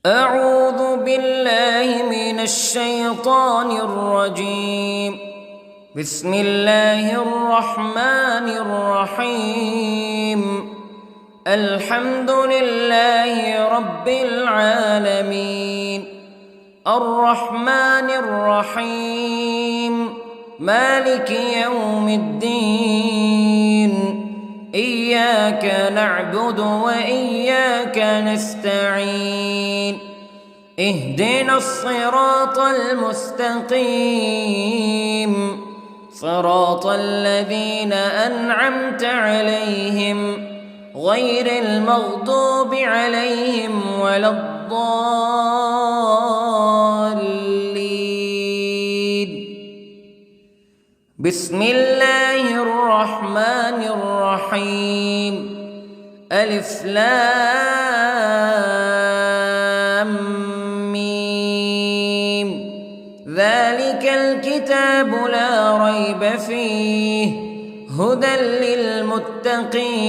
أعوذ بالله من الشيطان الرجيم. بسم الله الرحمن الرحيم. الحمد لله رب العالمين، الرحمن الرحيم، مالك يوم الدين. إياك نعبد وإياك نستعين. اهدنا الصراط المستقيم، صراط الذين أنعمت عليهم غير المغضوب عليهم ولا الضالين. بسم الله الرحمن الرحيم. ألف لام ميم. ذلك الكتاب لا ريب فيه هدى للمتقين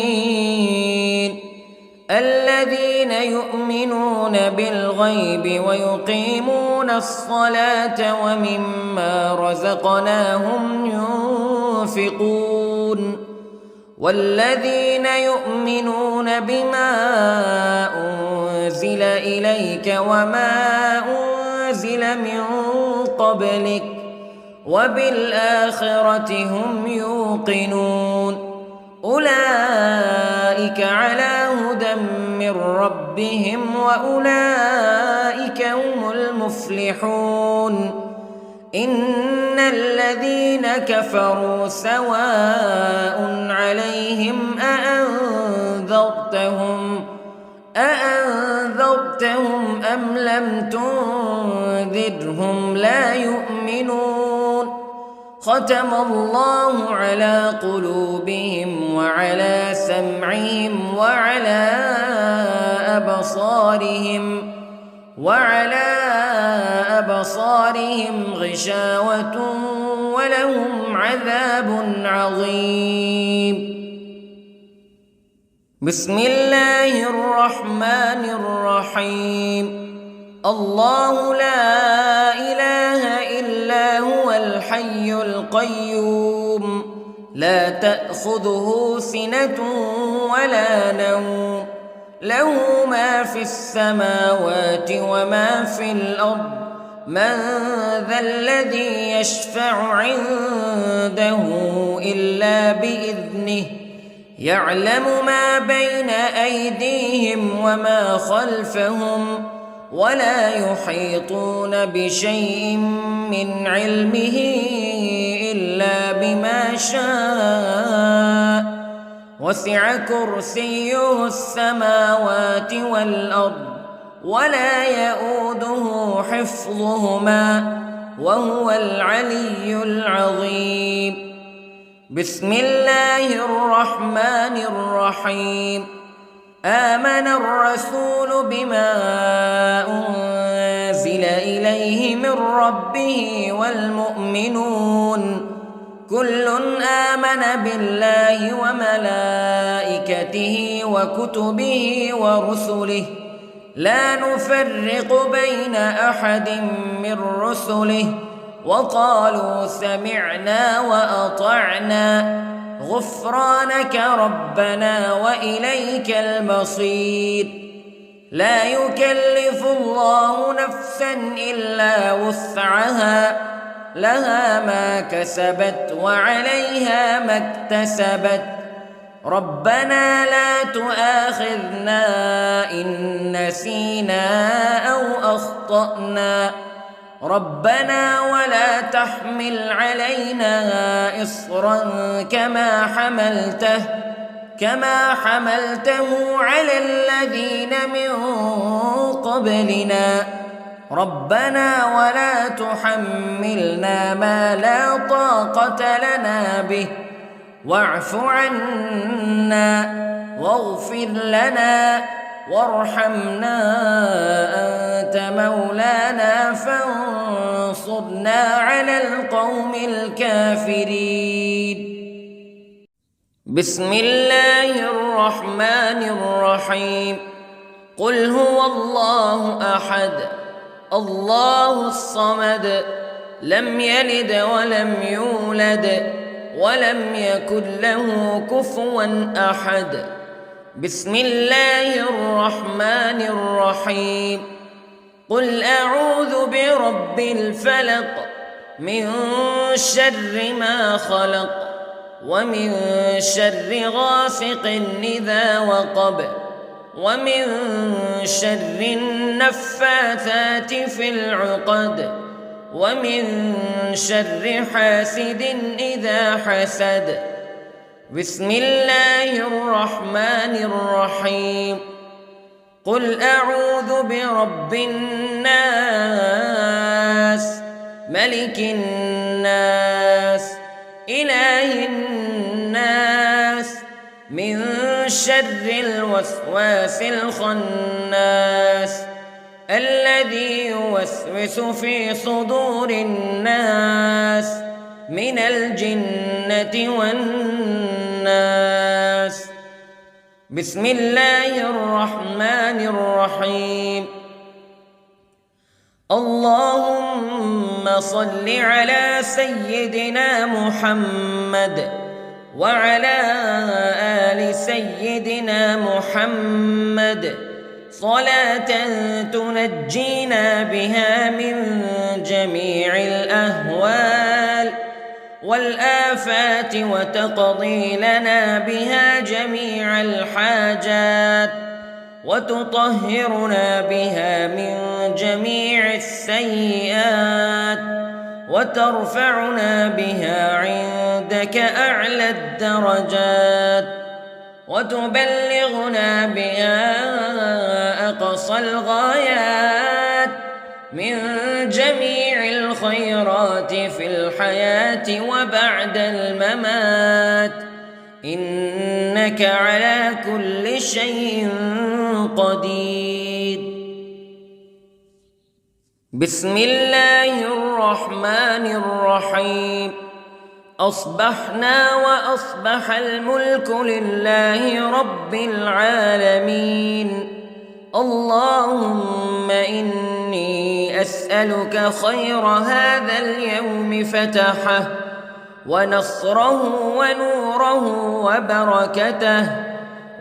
الذين يؤمنون بالغيب ويقيمون الصلاة ومما رزقناهم ينفقون والذين يؤمنون بما أنزل إليك وما أنزل من قبلك وبالآخرة هم يوقنون. أولئك على هدى من ربهم وأولئك هم المفلحون. إن الذين كفروا سواء عليهم أأنذرتهم أم لم تنذرهم لا يؤمنون. ختم الله على قلوبهم وعلى سمعهم وعلى أبصارهم غشاوة ولهم عذاب عظيم. بسم الله الرحمن الرحيم. الله لا إله إلا هو الحي القيوم لا تأخذه سنة ولا نوم له ما في السماوات وما في الأرض. من ذا الذي يشفع عنده إلا بإذنه يعلم ما بين أيديهم وما خلفهم ولا يحيطون بشيء من علمه إلا بما شاء. وسع كرسيه السماوات والأرض ولا يؤوده حفظهما وهو العلي العظيم. بسم الله الرحمن الرحيم. آمن الرسول بما أنزل إليه من ربه والمؤمنون كل آمن بالله وملائكته وكتبه ورسله لا نفرق بين أحد من رسله وقالوا سمعنا وأطعنا غفرانك ربنا وإليك المصير. لا يكلف الله نفسا إلا وسعها لها ما كسبت وعليها ما اكتسبت. ربنا لا تؤاخذنا إن نسينا أو أخطأنا ربنا ولا تحمل علينا إصرا كما حملته على الذين من قبلنا ربنا ولا تحملنا ما لا طاقة لنا به واعف عنا واغفر لنا وارحمنا أنت مولانا فانصرنا على القوم الكافرين. بسم الله الرحمن الرحيم. قل هو الله أحد الله الصمد لم يلد ولم يولد ولم يكن له كفوا أحد. بسم الله الرحمن الرحيم. قل أعوذ برب الفلق من شر ما خلق ومن شر غاسق إذا وقب ومن شر النفاثات في العقد ومن شر حاسد إذا حسد. بسم الله الرحمن الرحيم. قل أعوذ برب الناس ملك الناس إله الناس من شر الوسواس الخناس الذي يوسوس في صدور الناس من الجنة والناس. بسم الله الرحمن الرحيم. اللهم صل على سيدنا محمد وعلى آل سيدنا محمد صلاة تنجينا بها من جميع الأهوال والآفات وتقضي لنا بها جميع الحاجات وتطهرنا بها من جميع السيئات وترفعنا بها عندك أعلى الدرجات وتبلغنا بها أقصى الغايات من جميع الخيرات في الحياة وبعد الممات إنك على كل شيء قدير. بسم الله الرحمن الرحيم. أصبحنا وأصبح الملك لله رب العالمين. اللهم إني أسألك خير هذا اليوم فتحه ونصره ونوره وبركته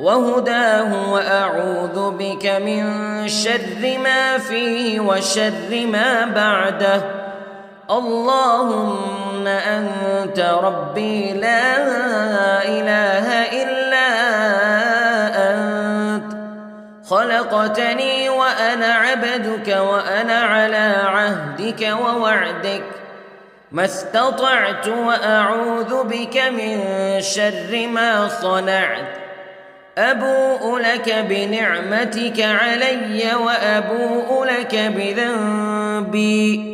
وهداه وأعوذ بك من شر ما فيه وشر ما بعده. اللهم أنت ربي لا إله إلا أنت خلقتني وأنا عبدك وأنا على عهدك ووعدك ما استطعت وأعوذ بك من شر ما صنعت. أبوء لك بنعمتك علي وأبوء لك بذنبي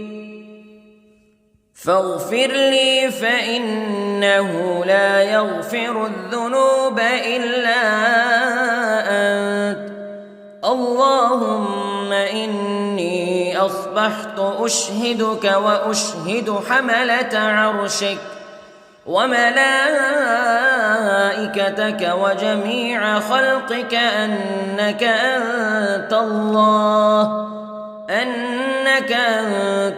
فاغفر لي فإنه لا يغفر الذنوب إلا أنت. اللهم إني أصبحت أشهدك وأشهد حملة عرشك وملائكتك وجميع خلقك أنك أنت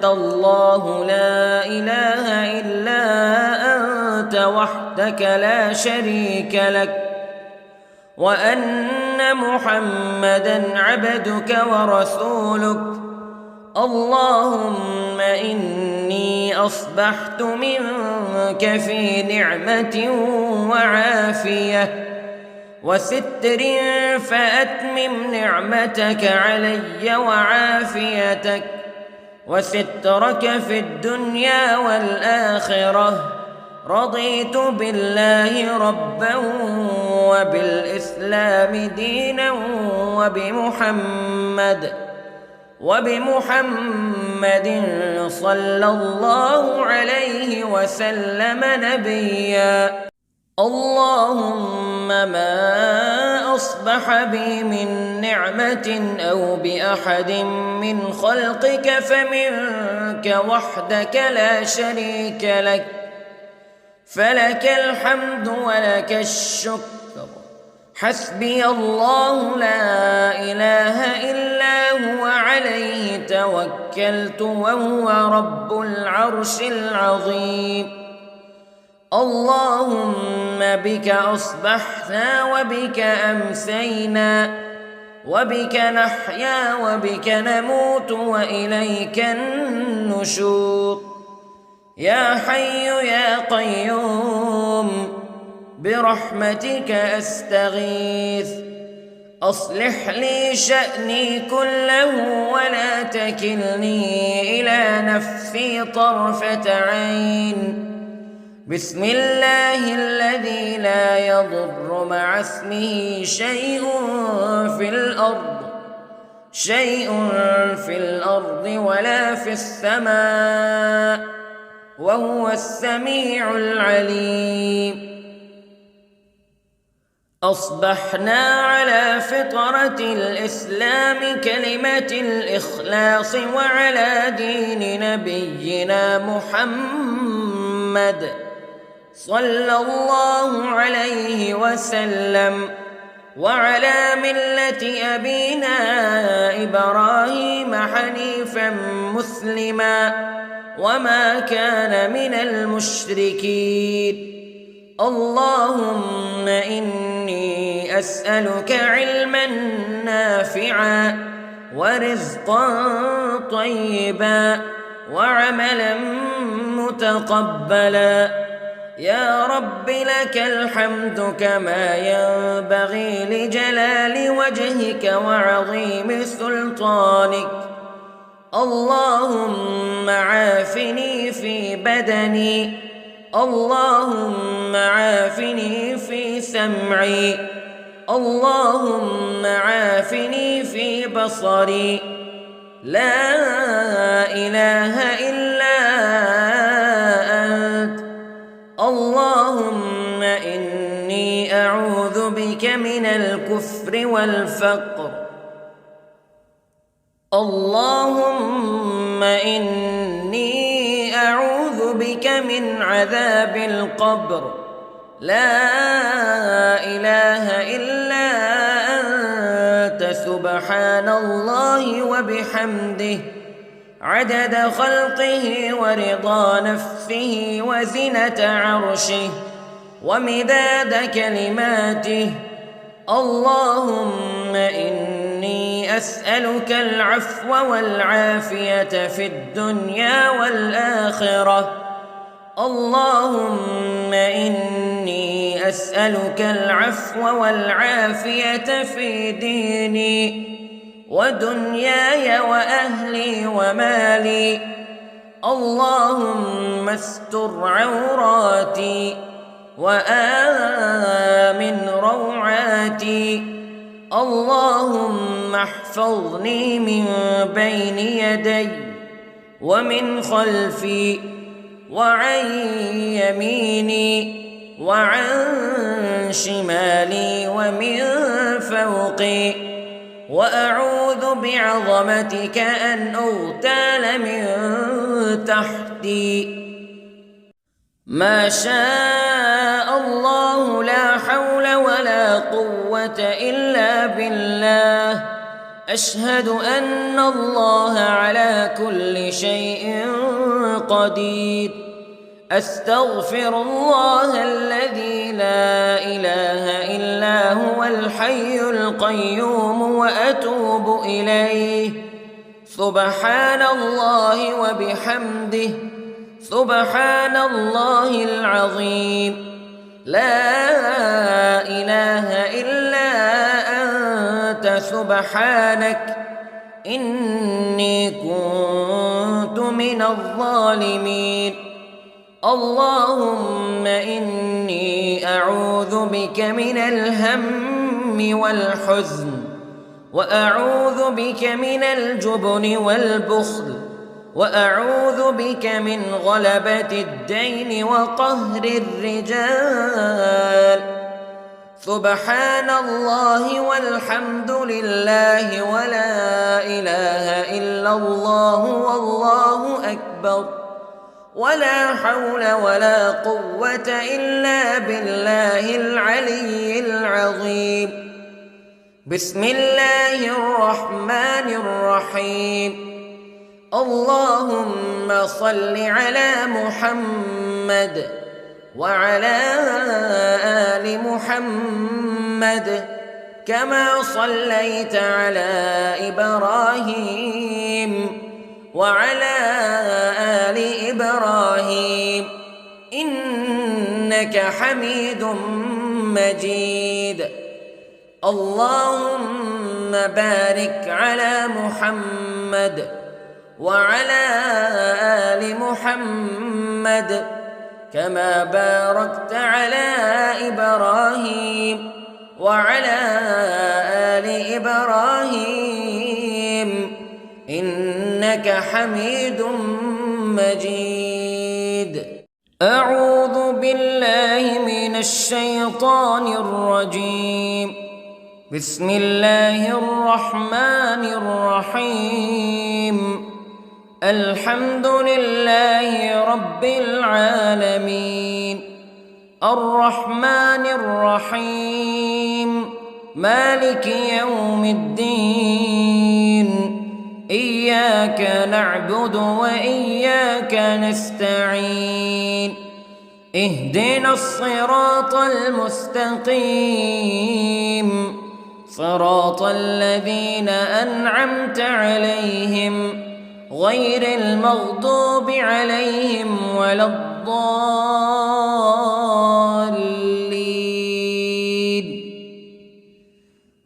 الله لا إله إلا أنت وحدك لا شريك لك وأن محمدًا عبدك ورسولك. اللهم إني أصبحت منك في نعمة وعافية وستر فأتمم نعمتك علي وعافيتك وسترك في الدنيا والآخرة. رضيت بالله ربا وبالإسلام دينا وبمحمد صلى الله عليه وسلم نبيا. اللهم ما أصبح بي من نعمة أو بأحد من خلقك فمنك وحدك لا شريك لك فلك الحمد ولك الشكر حسبي الله لا إله إلا هو عليه توكلت وهو رب العرش العظيم. اللهم بك أصبحنا وبك أمسينا وبك نحيا وبك نموت وإليك النشور. يا حي يا قيوم برحمتك أستغيث، أصلح لي شأني كله ولا تكلني إلى نفسي طرفة عين. بسم الله الذي لا يضر مع اسمه شيء في الأرض ولا في السماء وهو السميع العليم. أصبحنا على فطرة الإسلام كلمة الإخلاص وعلى دين نبينا محمد صلى الله عليه وسلم وعلى ملة أبينا إبراهيم حنيفا مسلما وما كان من المشركين. اللهم إني أسألك علما نافعا ورزقا طيبا وعملا متقبلا. يا رب لك الحمد كما ينبغي لجلال وجهك وعظيم سلطانك. اللهم عافني في بدني، اللهم عافني في سمعي، اللهم عافني في بصري. لا إله إلا أنت. اللهم إني أعوذ بك من الكفر والفقر. اللهم إني أعوذ بك من عذاب القبر. لا إله إلا أنت سبحان الله وبحمده عدد خلقه ورضا نفسه وزنة عرشه ومداد كلماته. اللهم إني أسألك العفو والعافية في الدنيا والآخرة. اللهم إني أسألك العفو والعافية في ديني ودنياي وأهلي ومالي. اللهم استر عوراتي وآمن روعاتي. اللهم احفظني من بين يدي ومن خلفي وعن يميني وعن شمالي ومن فوقي، وأعوذ بعظمتك أن أغتال من تحتي. ما شاء الله لا حول ولا قوة إلا بالله. أشهد أن الله على كل شيء قدير. أستغفر الله الذي لا إله إلا هو الحي القيوم وأتوب إليه. سبحان الله وبحمده سبحان الله العظيم. لا إله إلا أنت سبحانك إني كنت من الظالمين. اللهم إني أعوذ بك من الهم والحزن، وأعوذ بك من الجبن والبخل، وأعوذ بك من غلبة الدين وقهر الرجال. سبحان الله والحمد لله ولا إله إلا الله والله أكبر. ولا حول ولا قوة إلا بالله العلي العظيم. بسم الله الرحمن الرحيم. اللهم صل على محمد وعلى آل محمد كما صليت على إبراهيم وعلى آل إبراهيم إنك حميد مجيد. اللهم بارك على محمد وعلى آل محمد كما باركت على إبراهيم وعلى آل إبراهيم إنك حميد مجيد. أعوذ بالله من الشيطان الرجيم. بسم الله الرحمن الرحيم. الحمد لله رب العالمين الرحمن الرحيم مالك يوم الدين إياك نعبد وإياك نستعين اهدنا الصراط المستقيم صراط الذين أنعمت عليهم غير المغضوب عليهم ولا الضالين.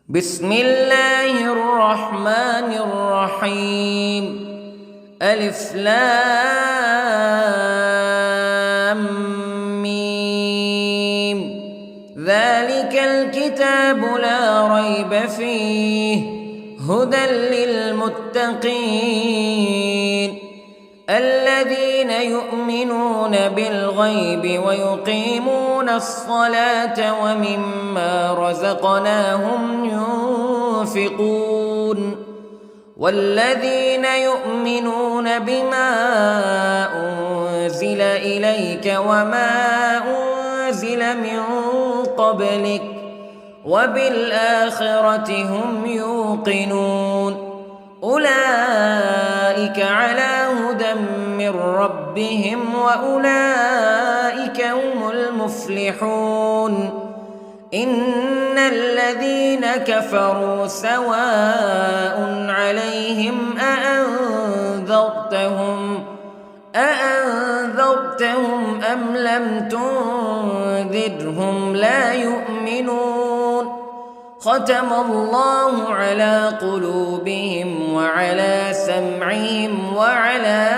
بسم الله الرحمن الرحيم. ألف لام ميم. ذلك الكتاب لا ريب فيه هدى للمتقين الذين يؤمنون بالغيب ويقيمون الصلاة ومما رزقناهم ينفقون والذين يؤمنون بما أنزل إليك وما أنزل من قبلك وبالآخرة هم يوقنون أولئك على هدى من ربهم وأولئك هم المفلحون. إن الذين كفروا سواء عليهم أأنذرتهم أم لم تنذرهم لا يؤمنون. ختم الله على قلوبهم وعلى سمعهم وعلى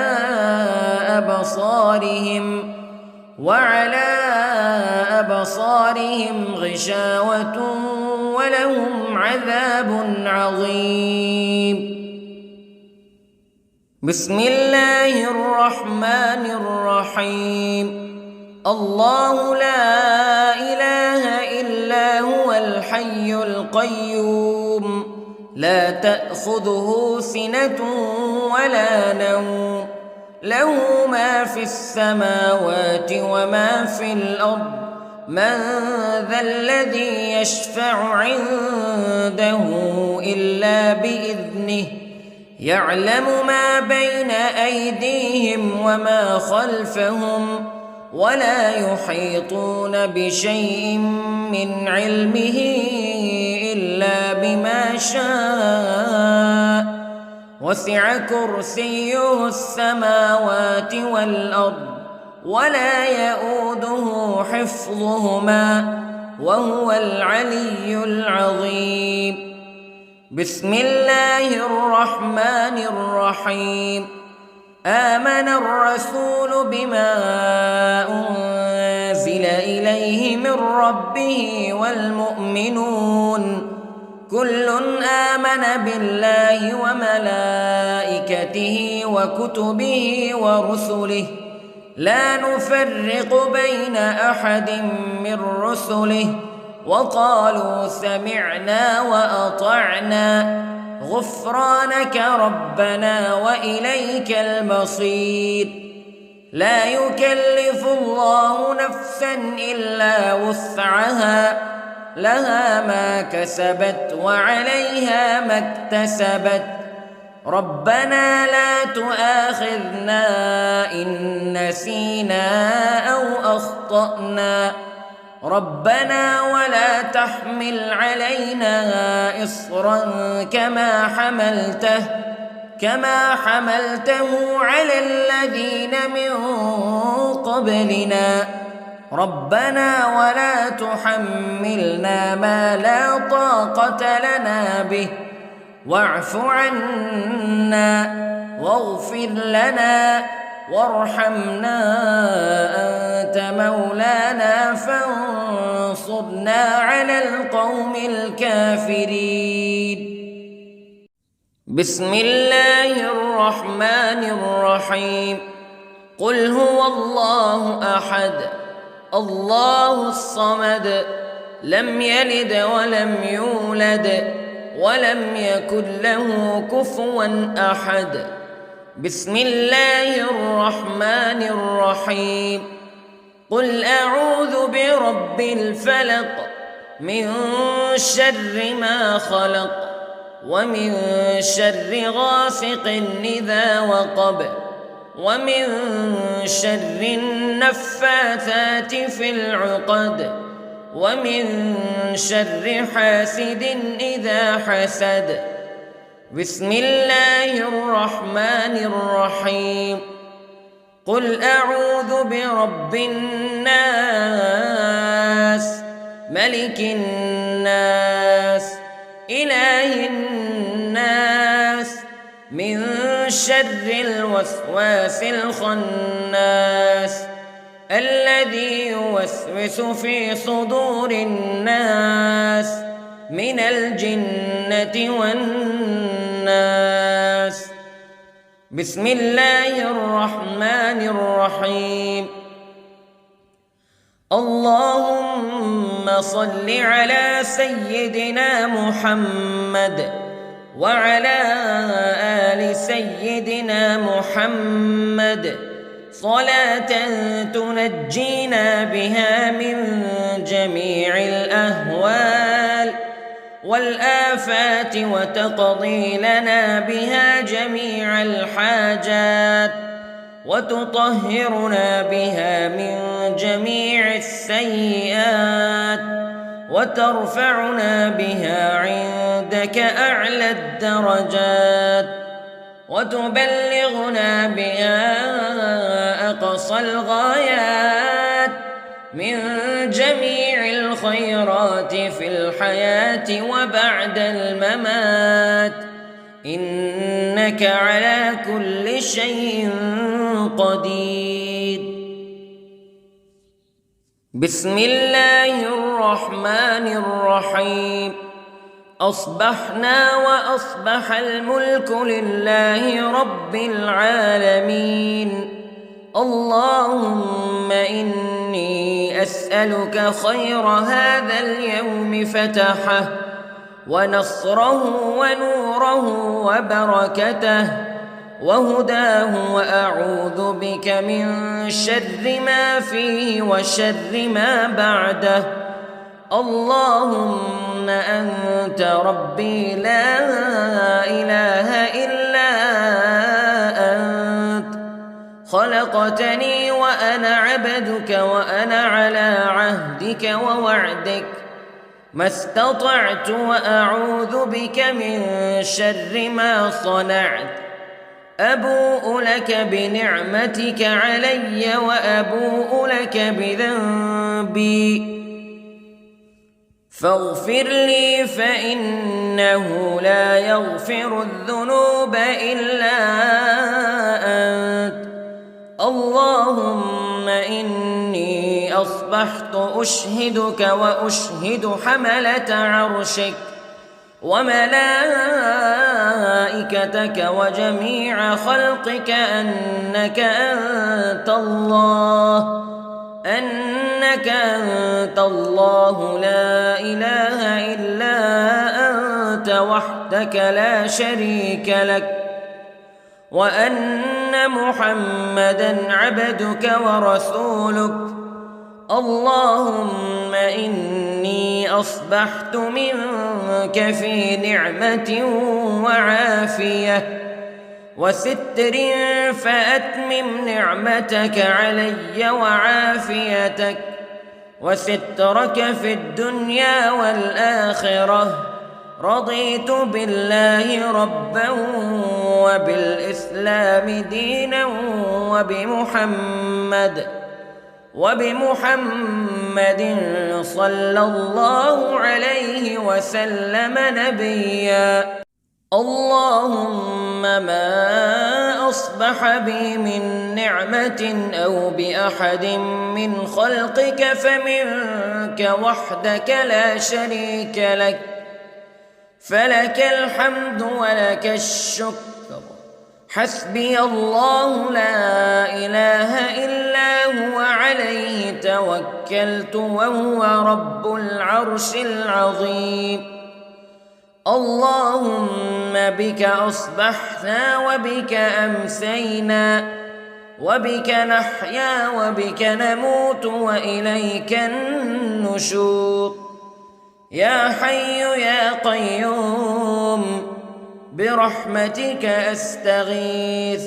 أبصارهم غشاوة ولهم عذاب عظيم. بسم الله الرحمن الرحيم. الله لا إله إلا هو الحي القيوم لا تأخذه سنة ولا نوم له ما في السماوات وما في الأرض من ذا الذي يشفع عنده إلا بإذنه يعلم ما بين أيديهم وما خلفهم ولا يحيطون بشيء من علمه إلا بما شاء وسع كرسيه السماوات والأرض ولا يؤوده حفظهما وهو العلي العظيم. بسم الله الرحمن الرحيم. آمن الرسول بما أنزل إليه من ربه والمؤمنون كل آمن بالله وملائكته وكتبه ورسله لا نفرق بين أحد من رسله وقالوا سمعنا وأطعنا غفرانك ربنا وإليك المصير. لا يكلف الله نفسا إلا وسعها لها ما كسبت وعليها ما اكتسبت ربنا لا تؤاخذنا إن نسينا أو أخطأنا ربنا ولا تحمل علينا إصرا كما حملته على الذين من قبلنا ربنا ولا تحملنا ما لا طاقة لنا به واعف عنا واغفر لنا وارحمنا أنت مولانا فانصرنا على القوم الكافرين. بسم الله الرحمن الرحيم. قل هو الله أحد الله الصمد لم يلد ولم يولد ولم يكن له كفوا أحد. بسم الله الرحمن الرحيم. قل أعوذ برب الفلق من شر ما خلق ومن شر غاسق إذا وقب ومن شر النفاثات في العقد ومن شر حاسد إذا حسد. بسم الله الرحمن الرحيم. قل أعوذ برب الناس ملك الناس إله الناس من شر الوسواس الخناس الذي يوسوس في صدور الناس من الجنة والناس. بسم الله الرحمن الرحيم. اللهم صل على سيدنا محمد وعلى آل سيدنا محمد صلاة تنجينا بها من جميع الأهوال والآفات وتقضي لنا بها جميع الحاجات وتطهرنا بها من جميع السيئات وترفعنا بها عندك أعلى الدرجات وتبلغنا بها أقصى الغايات من جميع الخيرات في الحياة وبعد الممات إنك على كل شيء قدير. بسم الله الرحمن الرحيم. أصبحنا وأصبح الملك لله رب العالمين. اللهم إني أسألك خير هذا اليوم فتحه ونصره ونوره وبركته وهداه وأعوذ بك من شر ما فيه وشر ما بعده. اللهم أنت ربي لا إله إلا أنت خلقتني وأنا عبدك وأنا على عهدك ووعدك ما استطعت وأعوذ بك من شر ما صنعت. أبوء لك بنعمتك علي وأبوء لك بذنبي فاغفر لي فإنه لا يغفر الذنوب إلا أنت. اللهم إني أصبحت أشهدك وأشهد حملة عرشك وملائكتك وجميع خلقك أنك أنت الله لا إله إلا أنت وحدك لا شريك لك وأن أن محمدًا عبدك ورسولك. اللهم إني أصبحت منك في نعمة وعافية وستر، فأتمم نعمتك علي وعافيتك وسترك في الدنيا والآخرة. رضيت بالله ربا وبالإسلام دينا وبمحمد صلى الله عليه وسلم نبيا. اللهم ما أصبح بي من نعمة أو بأحد من خلقك فمنك وحدك لا شريك لك، فلك الحمد ولك الشكر. حسبي الله لا إله إلا هو عليه توكلت وهو رب العرش العظيم. اللهم بك أصبحنا وبك أمسينا وبك نحيا وبك نموت وإليك النشور. يا حي يا قيوم برحمتك أستغيث،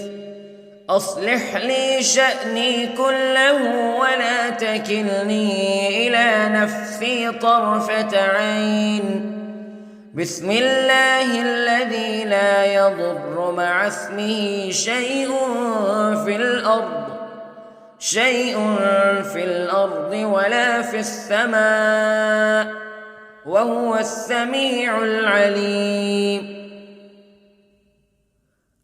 أصلح لي شأني كله ولا تكلني إلى نفسي طرفة عين. بسم الله الذي لا يضر مع اسمه شيء في الأرض ولا في السماء، وهو السميع العليم.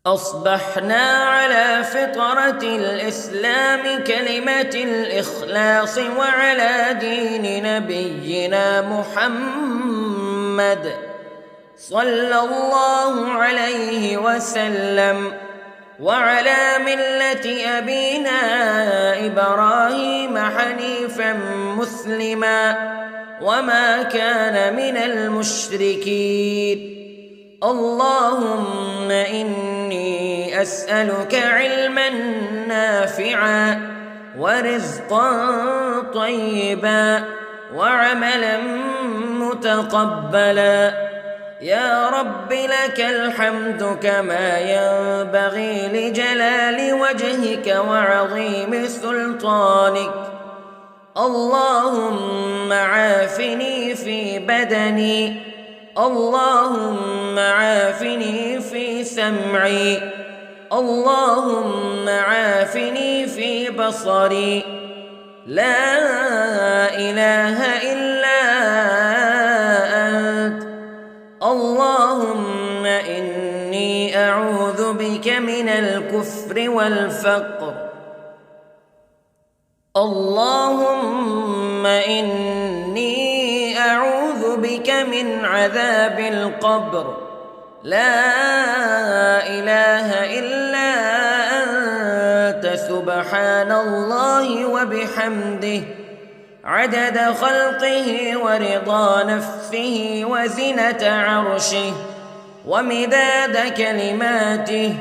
أصبحنا على فطرة الإسلام كلمة الإخلاص وعلى دين نبينا محمد صلى الله عليه وسلم، وعلى ملة أبينا إبراهيم حنيفا مسلما وما كان من المشركين. اللهم إني أسألك علما نافعا ورزقا طيبا وعملا متقبلا. يا رب لك الحمد كما ينبغي لجلال وجهك وعظيم سلطانك. اللهم عافني في بدني، اللهم عافني في سمعي، اللهم عافني في بصري. لا إله إلا أنت. اللهم إني أعوذ بك من الكفر والفقر. اللهم إني أعوذ بك من عذاب القبر. لا إله إلا أنت سبحان الله وبحمده عدد خلقه ورضا نفسه وزنة عرشه ومداد كلماته.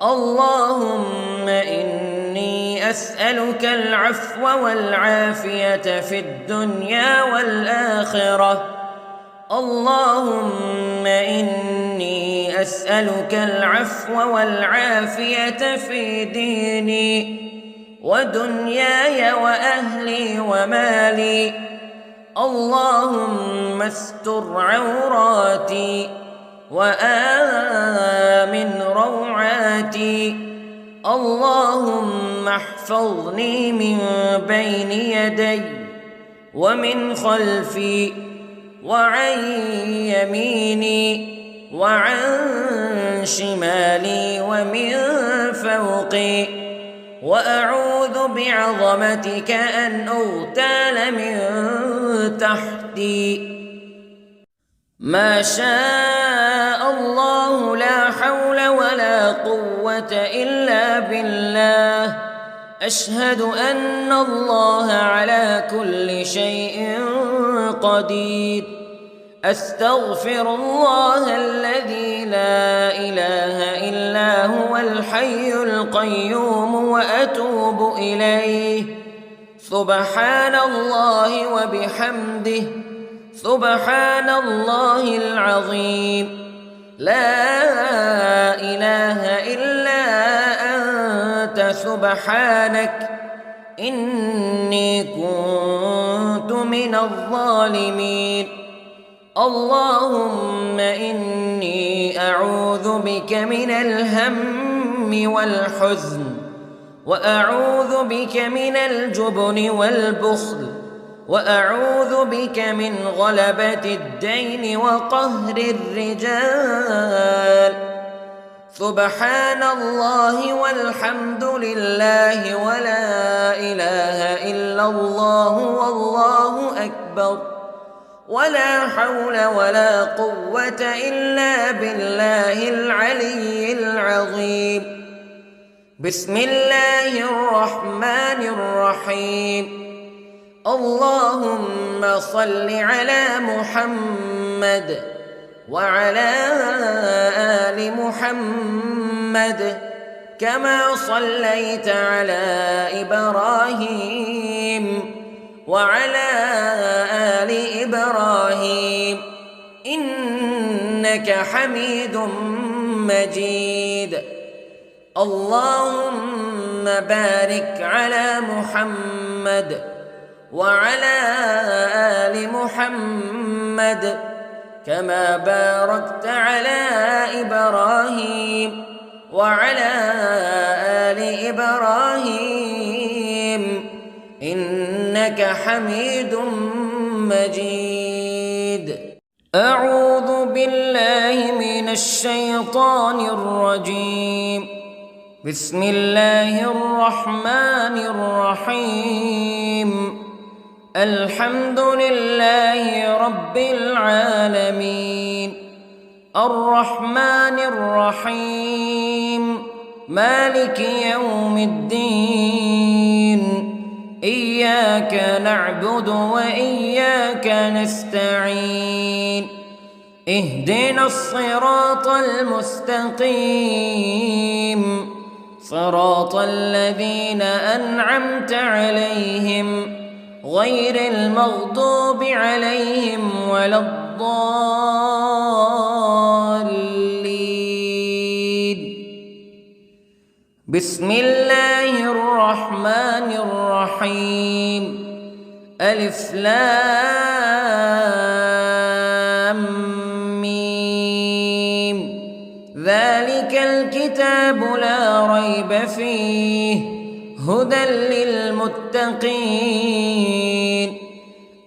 اللهم إني أسألك العفو والعافية في الدنيا والآخرة. اللهم إني أسألك العفو والعافية في ديني ودنياي وأهلي ومالي. اللهم استر عوراتي وآمن روعاتي. اللهم احفظني من بين يدي ومن خلفي وعن يميني وعن شمالي ومن فوقي، وأعوذ بعظمتك أن أغتال من تحتي. ما شاء الله لا حول ولا قوة إلا بالله. أشهد أن الله على كل شيء قدير. أستغفر الله الذي لا إله إلا هو الحي القيوم وأتوب إليه. سبحان الله وبحمده، سبحان الله العظيم. لا إله إلا أنت سبحانك إني كنت من الظالمين. اللهم إني أعوذ بك من الهم والحزن، وأعوذ بك من الجبن والبخل، وأعوذ بك من غلبة الدين وقهر الرجال. سبحان الله والحمد لله ولا إله إلا الله والله أكبر، ولا حول ولا قوة إلا بالله العلي العظيم. بسم الله الرحمن الرحيم. اللهم صل على محمد وعلى آل محمد كما صليت على إبراهيم وعلى آل إبراهيم إنك حميد مجيد. اللهم بارك على محمد وعلى آل محمد كما باركت على إبراهيم وعلى آل إبراهيم إنك حميد مجيد. أعوذ بالله من الشيطان الرجيم. بسم الله الرحمن الرحيم. الحمد لله رب العالمين، الرحمن الرحيم، مالك يوم الدين. إياك نعبد وإياك نستعين. اهدنا الصراط المستقيم، صراط الذين أنعمت عليهم غير المغضوب عليهم ولا الضالين. بسم الله الرحمن الرحيم. ألف لام ميم. ذلك الكتاب لا ريب فيه هدى للمتقين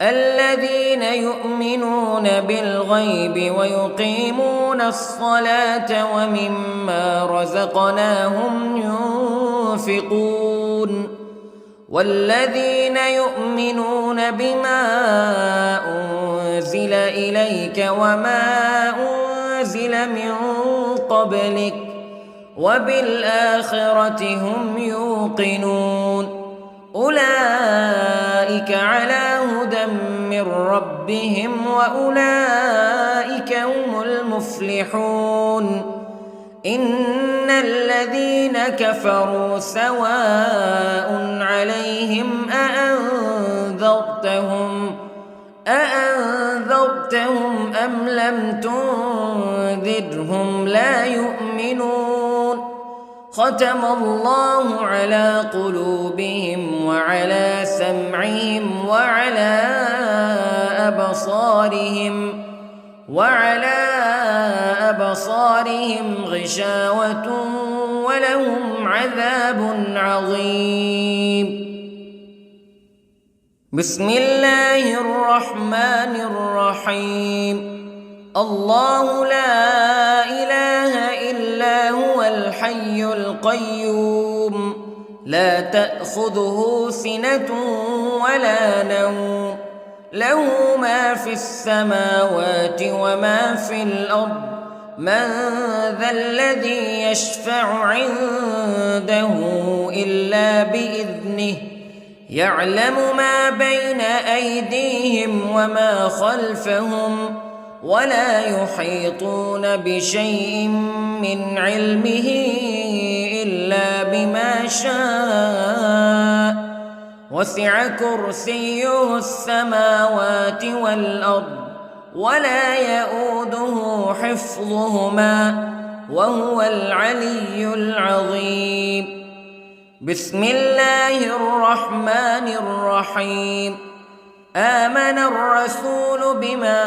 الذين يؤمنون بالغيب ويقيمون الصلاة ومما رزقناهم ينفقون والذين يؤمنون بما أنزل إليك وما أنزل من قبلك وبالآخرة هم يوقنون أولئك على هدى من ربهم وأولئك هم المفلحون. إن الذين كفروا سواء عليهم أأنذرتهم أم لم تنذرهم لا يؤمنون. ختم الله على قلوبهم وعلى سمعهم وعلى أبصارهم غشاوة ولهم عذاب عظيم. بسم الله الرحمن الرحيم. الله لا إله إلا هو الحي القيوم لا تأخذه سنة ولا نوم له ما في السماوات وما في الأرض من ذا الذي يشفع عنده إلا بإذنه يعلم ما بين أيديهم وما خلفهم ولا يحيطون بشيء من علمه إلا بما شاء وسع كرسيه السماوات والأرض ولا يئوده حفظهما وهو العلي العظيم. بسم الله الرحمن الرحيم. آمن الرسول بما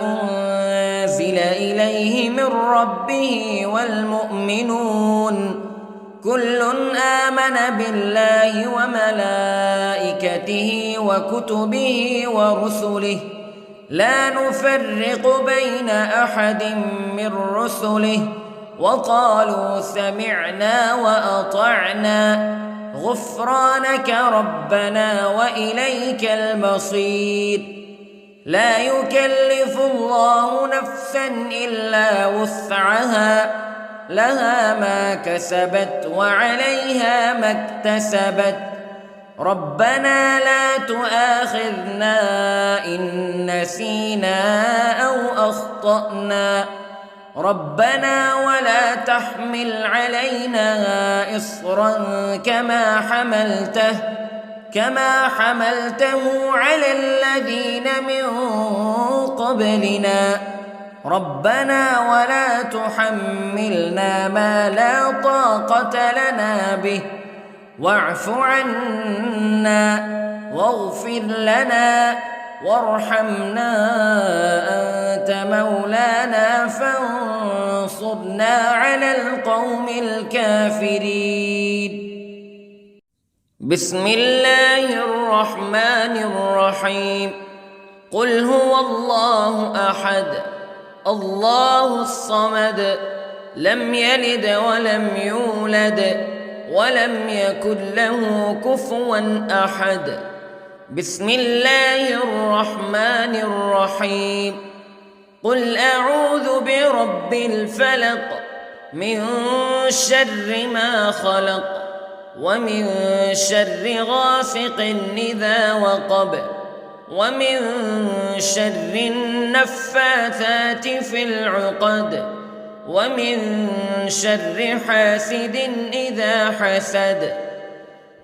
أنزل إليه من ربه والمؤمنون كل آمن بالله وملائكته وكتبه ورسله لا نفرق بين أحد من رسله وقالوا سمعنا وأطعنا غفرانك ربنا وإليك المصير. لا يكلف الله نفسا إلا وسعها لها ما كسبت وعليها ما اكتسبت ربنا لا تؤاخذنا إن نسينا أو أخطأنا ربنا ولا تحمل علينا إصرا كما حملته على الذين من قبلنا ربنا ولا تحملنا ما لا طاقة لنا به واعف عنا واغفر لنا وارحمنا أنت مولانا فانصرنا على القوم الكافرين. بسم الله الرحمن الرحيم. قل هو الله أحد الله الصمد لم يلد ولم يولد ولم يكن له كفوا أحد. بسم الله الرحمن الرحيم. قل أعوذ برب الفلق من شر ما خلق ومن شر غاسق إذا وقب ومن شر النفاثات في العقد ومن شر حاسد إذا حسد.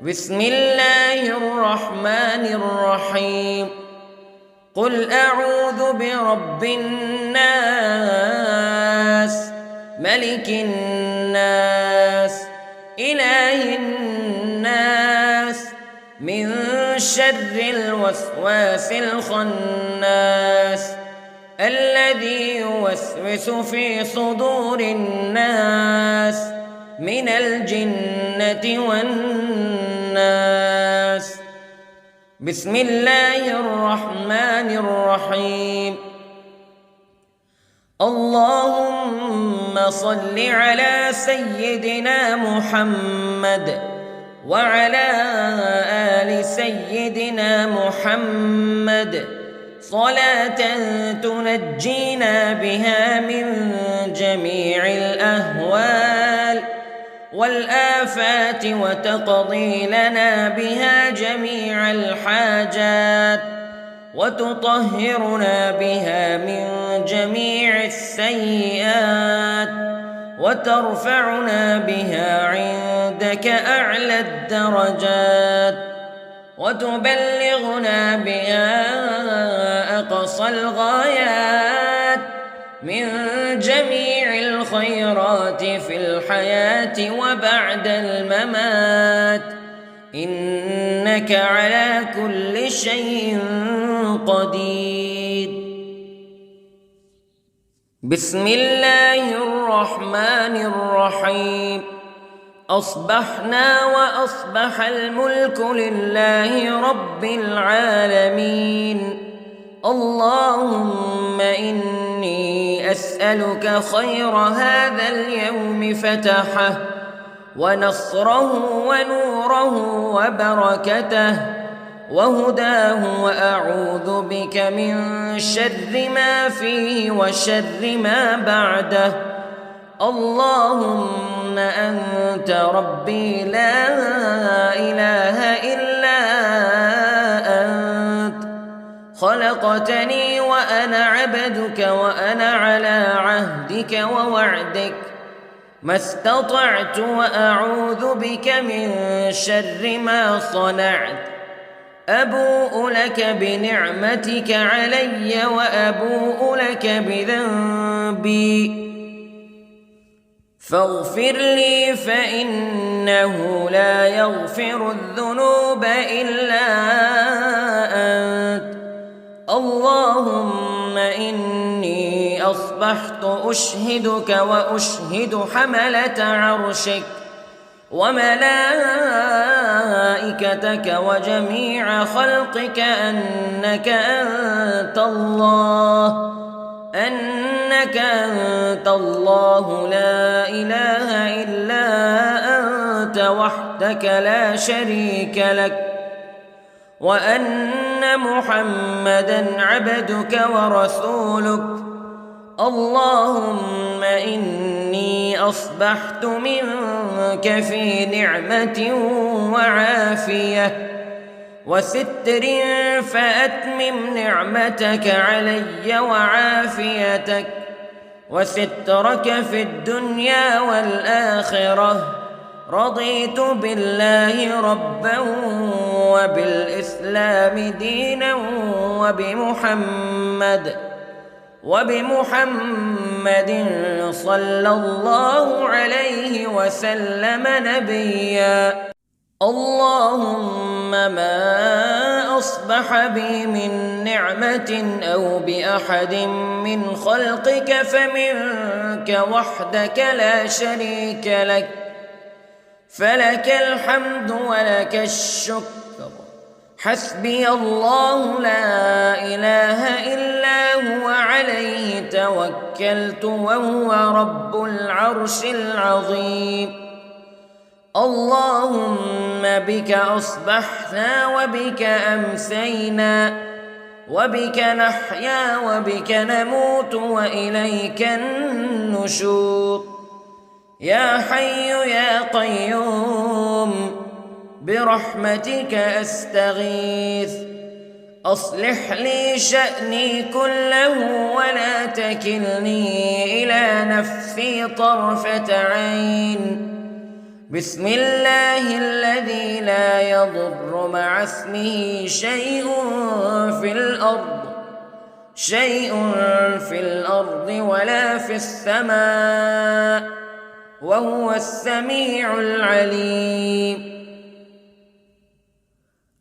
بسم الله الرحمن الرحيم. قل أعوذ برب الناس ملك الناس إله الناس من شر الوسواس الخناس الذي يوسوس في صدور الناس من الجنة والناس. بسم الله الرحمن الرحيم. اللهم صل على سيدنا محمد وعلى آل سيدنا محمد صلاة تنجينا بها من جميع الأهوال والآفات وتقضي لنا بها جميع الحاجات وتطهرنا بها من جميع السيئات وترفعنا بها عندك أعلى الدرجات وتبلغنا بها أقصى الغايات من جميع الخيرات في الحياة وبعد الممات إنك على كل شيء قدير. بسم الله الرحمن الرحيم. أصبحنا وأصبح الملك لله رب العالمين. اللهم إني أسألك خير هذا اليوم فتحه ونصره ونوره وبركته وهداه وأعوذ بك من شر ما فيه وشر ما بعده. اللهم أنت ربي لا إله إلا أنت خلقتني وأنا عبدك وأنا على عهدك ووعدك ما استطعت وأعوذ بك من شر ما صنعت أبوء لك بنعمتك علي وأبوء لك بذنبي فاغفر لي فإنه لا يغفر الذنوب إلا أنت اللهم إني أصبحت أشهدك وأشهد حملة عرشك وملائكتك وجميع خلقك أنك أنت الله لا إله إلا أنت وحدك لا شريك لك وأن محمدًا عبدك ورسولك اللهم إني أصبحت منك في نعمة وعافية وستر فأتمم نعمتك علي وعافيتك وسترك في الدنيا والآخرة رضيت بالله ربا وبالإسلام دينا وبمحمد صلى الله عليه وسلم نبيا اللهم ما أصبح بي من نعمة أو بأحد من خلقك فمنك وحدك لا شريك لك فلك الحمد ولك الشكر حسبي الله لا إله إلا هو عليه توكلت وهو رب العرش العظيم اللهم بك أصبحنا وبك أمسينا وبك نحيا وبك نموت وإليك النشور يا حي يا قيوم برحمتك أستغيث أصلح لي شأني كله ولا تكلني إلى نفسي طرفة عين بسم الله الذي لا يضر مع اسمه شيء في الأرض ولا في السماء وهو السميع العليم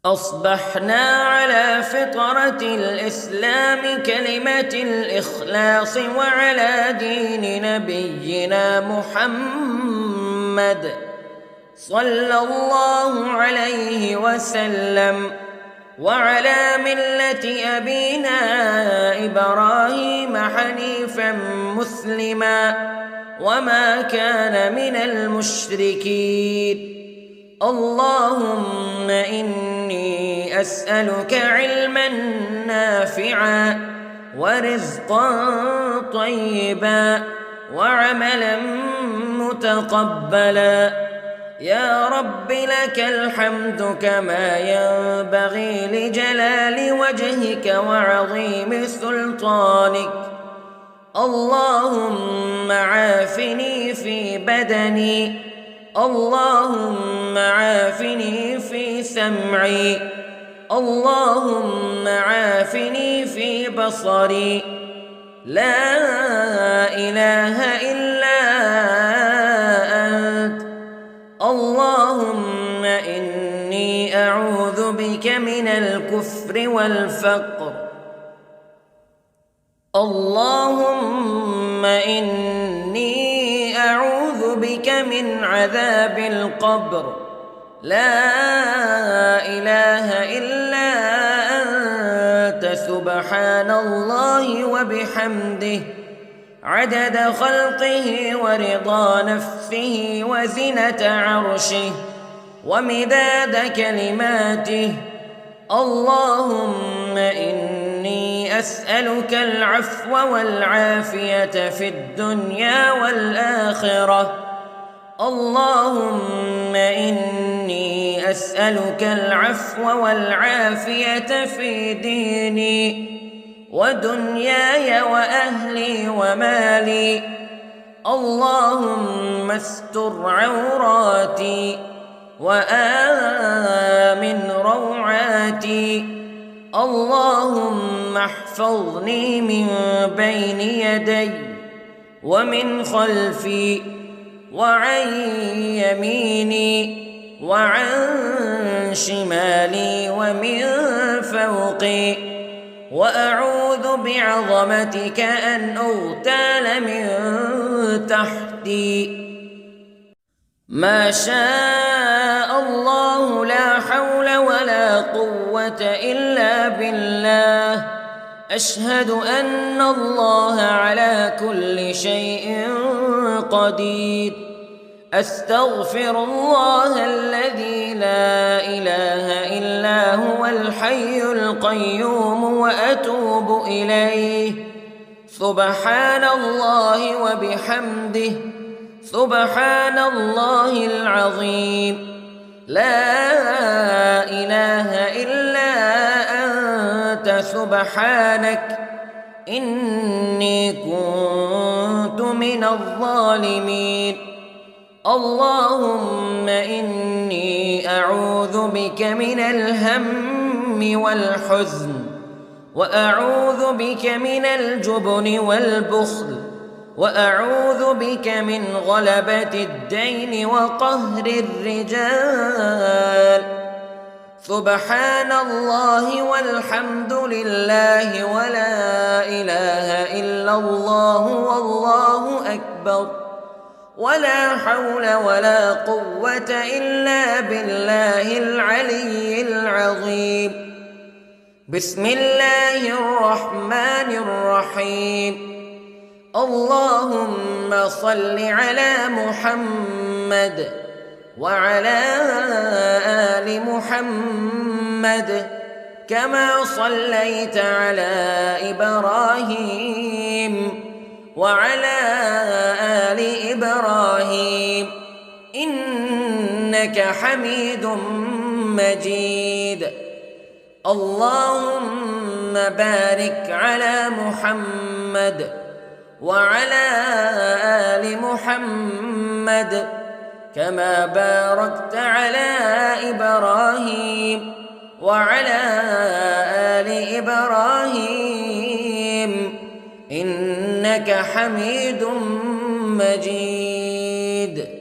أصبحنا على فطرة الإسلام كلمة الإخلاص وعلى دين نبينا محمد صلى الله عليه وسلم وعلى ملة أبينا إبراهيم حنيفا مسلما وما كان من المشركين اللهم إني أسألك علما نافعا ورزقا طيبا وعملا متقبلا يا رب لك الحمد كما ينبغي لجلال وجهك وعظيم سلطانك اللهم عافني في بدني اللهم عافني في سمعي اللهم عافني في بصري لا إله إلا أنت اللهم إني أعوذ بك من الكفر والفقر اللهم إني أعوذ بك من عذاب القبر لا إله إلا أنت سبحان الله وبحمده عدد خلقه ورضا نفسه وزنة عرشه ومداد كلماته اللهم إني أسألك العفو والعافية في الدنيا والآخرة اللهم إني أسألك العفو والعافية في ديني ودنياي وأهلي ومالي. اللهم استر عوراتي وآمن روعاتي. اللهم احفظني من بين يدي ومن خلفي وعن يميني وعن شمالي ومن فوقي، وأعوذ بعظمتك أن أغتال من تحتي. ما شاء الله لا حول ولا قوة إلا بالله. أشهد أن الله على كل شيء قدير. أستغفر الله الذي لا إله إلا هو الحي القيوم وأتوب إليه. سبحان الله وبحمده، سبحان الله العظيم. لا إله إلا أنت سبحانك إني كنت من الظالمين. اللهم إني أعوذ بك من الهم والحزن، وأعوذ بك من الجبن والبخل، وأعوذ بك من غلبة الدين وقهر الرجال. سبحان الله والحمد لله ولا إله إلا الله والله أكبر، ولا حول ولا قوة إلا بالله العلي العظيم. بسم الله الرحمن الرحيم. اللهم صل على محمد وعلى آل محمد كما صليت على إبراهيم وعلى آل إبراهيم إنك حميد مجيد. اللهم بارك على محمد وعلى آل محمد كما باركت على إبراهيم وعلى آل إبراهيم إنك حميد مجيد.